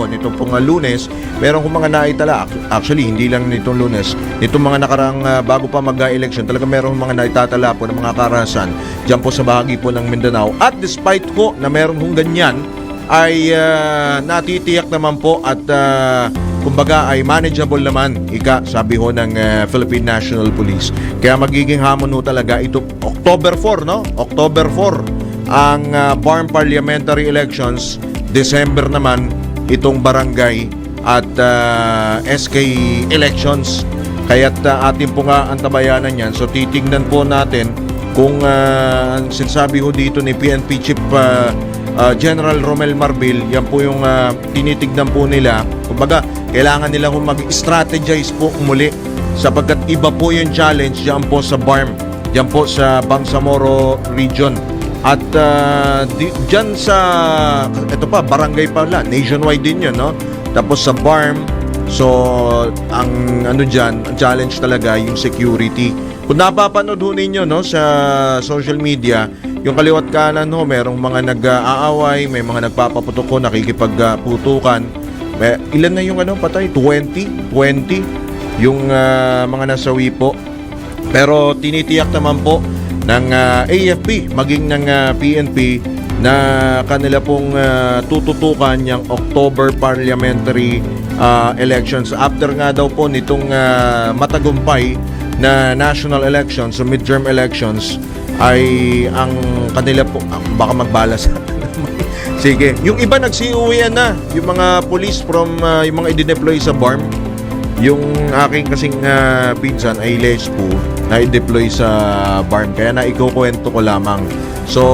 nitong pong Lunes, meron kong mga naitala. Actually, hindi lang nitong Lunes. Nitong mga nakarang bago pa mag-election, talaga meron mga naitatala po ng mga karahasan dyan po sa bahagi po ng Mindanao. At despite po na meron hong ganyan, ay natitiyak naman po at kumbaga ay manageable naman, sabi ho ng Philippine National Police. Kaya magiging hamon ho talaga ito October 4, no? October 4 ang BARM Parliamentary Elections, December naman itong barangay at SK elections. Kaya't atin po nga ang tabayanan yan. So titignan po natin kung sinasabi ho dito ni PNP Chief General Romel Marbil, yan po yung tinitignan po nila. Kumbaga, kailangan nilang mag-strategize po muli sapagkat iba po yung challenge dyan po sa BARM, dyan po sa Bangsamoro region. At dyan sa, ito pa, barangay pala, nationwide din yun, no? Tapos sa BARM, so, ang ano dyan, ang challenge talaga, yung security. Kung napapanood ho ninyo, no, sa social media, yung kaliwat kanan ho, merong mga nag-aaway, may mga nagpapaputok ho, nakikipagputukan. Ilan na yung patay? 20 yung mga nasawi po. Pero tinitiyak naman po ng AFP maging ng PNP na kanila pong tututukan yung October parliamentary elections. After nga daw po nitong matagumpay na national elections, so midterm elections, ay ang kanila po, baka magbalas. Sige, yung iba nagsiuwian na, yung mga police from yung mga i-deploy sa BARM. Yung aking kasing pinsan ay lespo na i-deploy sa BARM, kaya na ikukwento ko lamang. So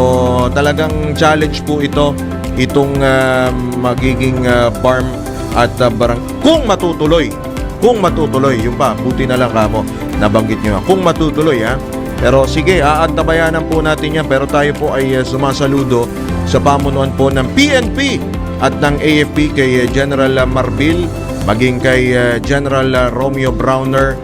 talagang challenge po itong magiging BARM at barang kung matutuloy, yung pa, buti na lang kamo nabanggit nyo, kung matutuloy Pero sige, aantabayanan po natin yan. Pero tayo po ay sumasaludo sa pamunuan po ng PNP at ng AFP kay General Marbil, maging kay General Romeo Browner.